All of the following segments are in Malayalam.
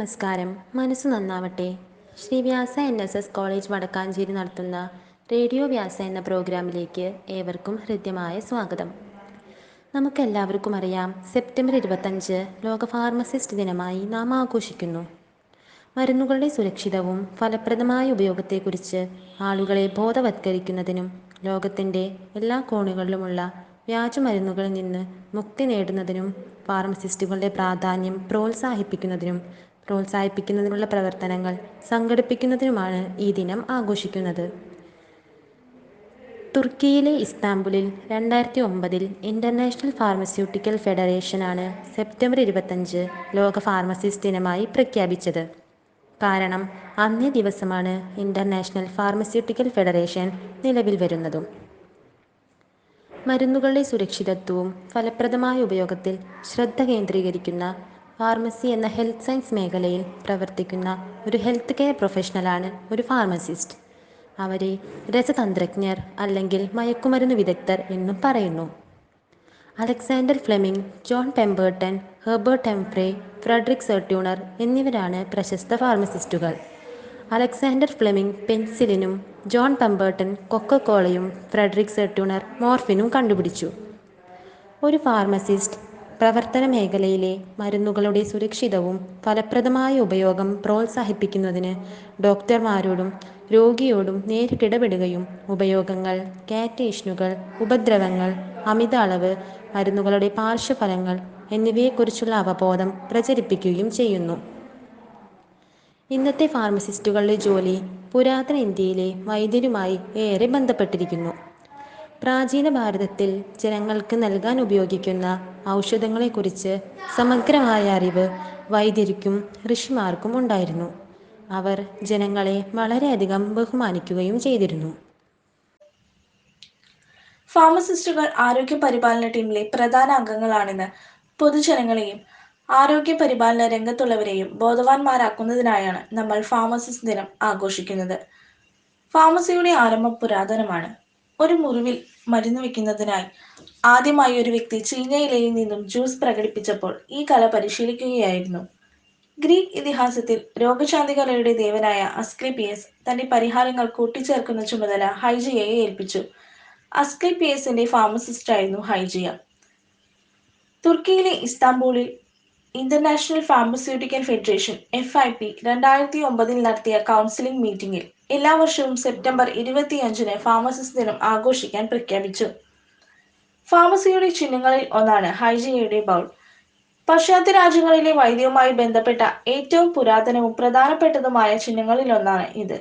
നമസ്കാരം. മനസ്സ് നന്നാവട്ടെ. ശ്രീ വ്യാസ NSS കോളേജ് വടക്കാഞ്ചേരി നടത്തുന്ന റേഡിയോ വ്യാസ എന്ന പ്രോഗ്രാമിലേക്ക് ഏവർക്കും ഹൃദ്യമായ സ്വാഗതം. നമുക്കെല്ലാവർക്കും അറിയാം, സെപ്റ്റംബർ 25 ലോക ഫാർമസിസ്റ്റ് ദിനമായി നാം ആഘോഷിക്കുന്നു. മരുന്നുകളുടെ സുരക്ഷിതവും ഫലപ്രദമായ ഉപയോഗത്തെക്കുറിച്ച് ആളുകളെ ബോധവത്കരിക്കുന്നതിനും ലോകത്തിൻ്റെ എല്ലാ കോണുകളിലുമുള്ള വ്യാജമരുന്നുകളിൽ നിന്ന് മുക്തി നേടുന്നതിനും ഫാർമസിസ്റ്റുകളുടെ പ്രാധാന്യം പ്രോത്സാഹിപ്പിക്കുന്നതിനുള്ള പ്രവർത്തനങ്ങൾ സംഘടിപ്പിക്കുന്നതിനുമാണ് ഈ ദിനം ആഘോഷിക്കുന്നത്. തുർക്കിയിലെ ഇസ്താംബുളിൽ 2009 ഇൻ്റർനാഷണൽ ഫാർമസ്യൂട്ടിക്കൽ ഫെഡറേഷനാണ് സെപ്റ്റംബർ 25 ലോക ഫാർമസിസ്റ്റ് ദിനമായി പ്രഖ്യാപിച്ചത്. കാരണം അന്നേ ദിവസമാണ് ഇൻ്റർനാഷണൽ ഫാർമസ്യൂട്ടിക്കൽ ഫെഡറേഷൻ നിലവിൽ വരുന്നതും. മരുന്നുകളുടെ സുരക്ഷിതത്വവും ഫലപ്രദമായ ഉപയോഗത്തിൽ ശ്രദ്ധ കേന്ദ്രീകരിക്കുന്ന ഫാർമസി എന്ന ഹെൽത്ത് സയൻസ് മേഖലയിൽ പ്രവർത്തിക്കുന്ന ഒരു ഹെൽത്ത് കെയർ പ്രൊഫഷണലാണ് ഒരു ഫാർമസിസ്റ്റ്. അവരെ രസതന്ത്രജ്ഞർ അല്ലെങ്കിൽ മയക്കുമരുന്ന് വിദഗ്ധർ എന്നും പറയുന്നു. Alexander Fleming, John Pemberton, Herbert Humphrey, Frederick Serturner എന്നിവരാണ് പ്രശസ്ത ഫാർമസിസ്റ്റുകൾ. അലക്സാണ്ടർ ഫ്ലെമിംഗ് പെൻസിലിനും ജോൺ പെമ്പേർട്ടൺ കൊക്കക്കോളയും ഫ്രെഡറിക് സെർട്യൂണർ മോർഫിനും കണ്ടുപിടിച്ചു. ഒരു ഫാർമസിസ്റ്റ് പ്രവർത്തന മേഖലയിലെ മരുന്നുകളുടെ സുരക്ഷിതവും ഫലപ്രദമായ ഉപയോഗം പ്രോത്സാഹിപ്പിക്കുന്നതിന് ഡോക്ടർമാരോടും രോഗിയോടും നേരിട്ടിടപെടുകയും ഉപയോഗങ്ങൾ, കാറ്റേഷനുകൾ, ഉപദ്രവങ്ങൾ, അമിത അളവ്, മരുന്നുകളുടെ പാർശ്വഫലങ്ങൾ എന്നിവയെക്കുറിച്ചുള്ള അവബോധം പ്രചരിപ്പിക്കുകയും ചെയ്യുന്നു. ഇന്നത്തെ ഫാർമസിസ്റ്റുകളുടെ ജോലി പുരാതന ഇന്ത്യയിലെ വൈദ്യരുമായി ഏറെ ബന്ധപ്പെട്ടിരിക്കുന്നു. പ്രാചീന ഭാരതത്തിൽ ജനങ്ങൾക്ക് നൽകാൻ ഉപയോഗിക്കുന്ന ഔഷധങ്ങളെക്കുറിച്ച് സമഗ്രമായ അറിവ് വൈദ്യർക്കും ഋഷിമാർക്കും ഉണ്ടായിരുന്നു. അവർ ജനങ്ങളെ വളരെയധികം ബഹുമാനിക്കുകയും ചെയ്തിരുന്നു. ഫാർമസിസ്റ്റുകൾ ആരോഗ്യ പരിപാലന ടീമിലെ പ്രധാന അംഗങ്ങളാണെന്ന് പൊതുജനങ്ങളെയും ആരോഗ്യ പരിപാലന രംഗത്തുള്ളവരെയും ബോധവാന്മാരാക്കുന്നതിനായാണ് നമ്മൾ ഫാർമസിസ്റ്റ് ദിനം ആഘോഷിക്കുന്നത്. ഫാർമസിയുടെ ആരംഭം പുരാതനമാണ്. ഒരു മുറിവിൽ മരുന്ന് വയ്ക്കുന്നതിനായി ആദ്യമായി ഒരു വ്യക്തി ചീഞ്ഞ ഇലയിൽ നിന്നും ജ്യൂസ് പ്രകടിപ്പിച്ചപ്പോൾ ഈ കല പരിശീലിക്കുകയായിരുന്നു. ഗ്രീക്ക് ഇതിഹാസത്തിൽ രോഗശാന്തികലയുടെ ദേവനായ അസ്ക്ലേപ്പിയസ് തന്റെ പരിഹാരങ്ങൾ കൂട്ടിച്ചേർക്കുന്ന ചുമതല ഹൈജിയയെ ഏൽപ്പിച്ചു. അസ്ക്ലേപ്പിയസിന്റെ ഫാർമസിസ്റ്റായിരുന്നു ഹൈജിയ. തുർക്കിയിലെ ഇസ്താംബൂളിൽ ഇന്റർനാഷണൽ ഫാർമസ്യൂട്ടിക്കൽ ഫെഡറേഷൻ FIP 2009 നടത്തിയ കൗൺസിലിംഗ് മീറ്റിംഗിൽ എല്ലാ വർഷവും സെപ്റ്റംബർ 25 ഫാർമസിസ്റ്റ് ദിനം ആഘോഷിക്കാൻ പ്രഖ്യാപിച്ചു. ഫാർമസിയുടെ ചിഹ്നങ്ങളിൽ ഒന്നാണ് ഹൈജിയയുടെ ബൗൾ. പാശ്ചാത്യ രാജ്യങ്ങളിലെ വൈദ്യവുമായി ബന്ധപ്പെട്ട ഏറ്റവും പുരാതനവും പ്രധാനപ്പെട്ടതുമായ ചിഹ്നങ്ങളിലൊന്നാണ് ഇത്.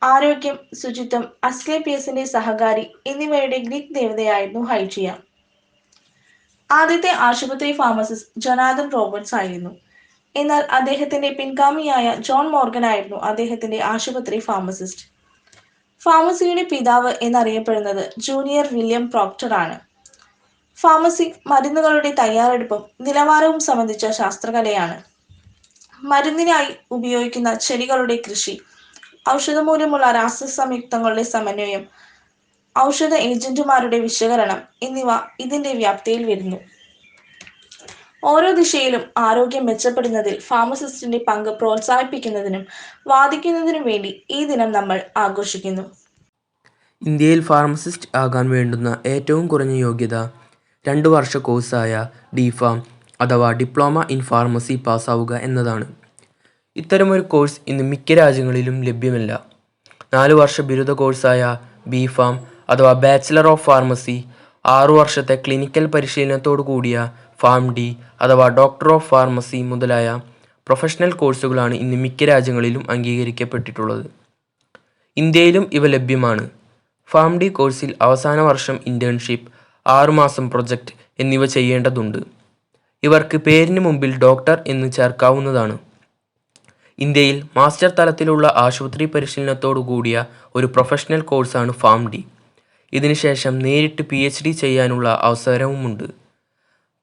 ആരോഗ്യം, ശുചിത്വം, അസ്ക്ലേപ്പിയസിന്റെ സഹകാരി എന്നിവയുടെ ഗ്രീക്ക് ദേവതയായിരുന്നു ഹൈജിയ. ആദ്യത്തെ ആശുപത്രി ഫാർമസിസ്റ്റ് ജൊനാഥൻ റോബർട്ട്സ് ആയിരുന്നു. എന്നാൽ അദ്ദേഹത്തിന്റെ പിൻഗാമിയായ ജോൺ മോർഗൻ ആയിരുന്നു അദ്ദേഹത്തിന്റെ ആശുപത്രി ഫാർമസിസ്റ്റ്. ഫാർമസിയുടെ പിതാവ് എന്നറിയപ്പെടുന്നത് ജൂനിയർ വില്യം പ്രോക്ടർ ആണ്. ഫാർമസി മരുന്നുകളുടെ തയ്യാറെടുപ്പും നിലവാരവും സംബന്ധിച്ച ശാസ്ത്രകലയാണ്. മരുന്നിനായി ഉപയോഗിക്കുന്ന ചെടികളുടെ കൃഷി, ഔഷധമൂലമുള്ള രാസസംയുക്തങ്ങളുടെ സമന്വയം, ഔഷധ ഏജന്റുമാരുടെ വിശകലനം എന്നിവ ഇതിന്റെ വ്യാപ്തിയിൽ വരുന്നു. ഓരോ ദിശയിലും ആരോഗ്യം മെച്ചപ്പെടുന്നതിൽ ഫാർമസിസ്റ്റിന്റെ പങ്ക് പ്രോത്സാഹിപ്പിക്കുന്നതിനും വാദിക്കുന്നതിനും വേണ്ടി ഈ ദിനം നമ്മൾ ആഘോഷിക്കുന്നു. ഇന്ത്യയിൽ ഫാർമസിസ്റ്റ് ആകാൻ വേണ്ടുന്ന ഏറ്റവും കുറഞ്ഞ യോഗ്യത 2 വർഷ കോഴ്സായ DPharm അഥവാ ഡിപ്ലോമ ഇൻ ഫാർമസി പാസ്സാവുക എന്നതാണ്. ഇത്തരമൊരു കോഴ്സ് ഇന്ന് മിക്ക രാജ്യങ്ങളിലും ലഭ്യമല്ല. 4 വർഷ ബിരുദ കോഴ്സായ BPharm അഥവാ ബാച്ചിലർ ഓഫ് ഫാർമസി, 6 വർഷത്തെ ക്ലിനിക്കൽ പരിശീലനത്തോടു കൂടിയ PharmD അഥവാ ഡോക്ടർ ഓഫ് ഫാർമസി മുതലായ പ്രൊഫഷണൽ കോഴ്സുകളാണ് ഇന്ന് മിക്ക രാജ്യങ്ങളിലും അംഗീകരിക്കപ്പെട്ടിട്ടുള്ളത്. ഇന്ത്യയിലും ഇവ ലഭ്യമാണ്. PharmD കോഴ്സിൽ അവസാന വർഷം ഇന്റേൺഷിപ്പ്, 6 മാസം പ്രൊജക്റ്റ് എന്നിവ ചെയ്യേണ്ടതുണ്ട്. ഇവർക്ക് പേരിന് മുമ്പിൽ ഡോക്ടർ എന്ന് ചേർക്കാവുന്നതാണ്. ഇന്ത്യയിൽ മാസ്റ്റർ തലത്തിലുള്ള ആശുപത്രി പരിശീലനത്തോടു കൂടിയ ഒരു പ്രൊഫഷണൽ കോഴ്സാണ് PharmD. ഇതിനുശേഷം നേരിട്ട് PhD ചെയ്യാനുള്ള അവസരവുമുണ്ട്.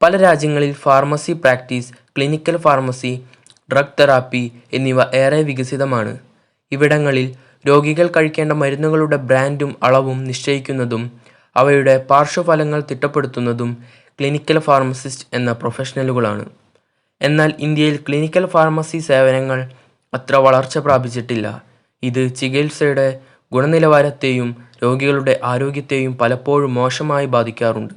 പല രാജ്യങ്ങളിൽ pharmacy practice, clinical pharmacy, drug therapy എന്നിവ ഏറെ വികസിതമാണ്. ഇവിടങ്ങളിൽ രോഗികൾ കഴിക്കേണ്ട മരുന്നുകളുടെ ബ്രാൻഡും അളവും നിശ്ചയിക്കുന്നതും അവയുടെ പാർശ്വഫലങ്ങൾ തിട്ടപ്പെടുത്തുന്നതും ക്ലിനിക്കൽ ഫാർമസിസ്റ്റ് എന്ന പ്രൊഫഷണലുകളാണ്. എന്നാൽ ഇന്ത്യയിൽ ക്ലിനിക്കൽ ഫാർമസി സേവനങ്ങൾ അത്ര വളർച്ച പ്രാപിച്ചിട്ടില്ല. ഇത് ചികിത്സയുടെ ഗുണനിലവാരത്തെയും രോഗികളുടെ ആരോഗ്യത്തെയും പലപ്പോഴും മോശമായി ബാധിക്കാറുണ്ട്.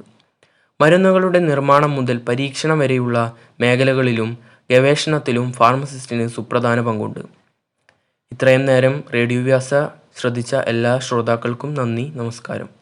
മരുന്നുകളുടെ നിർമ്മാണം മുതൽ പരീക്ഷണം വരെയുള്ള മേഖലകളിലും ഗവേഷണത്തിലും ഫാർമസിസ്റ്റിന് സുപ്രധാന പങ്കുണ്ട്. ഇത്രയും നേരം റേഡിയോ വ്യാസ ശ്രദ്ധിച്ച എല്ലാ ശ്രോതാക്കൾക്കും നന്ദി, നമസ്കാരം.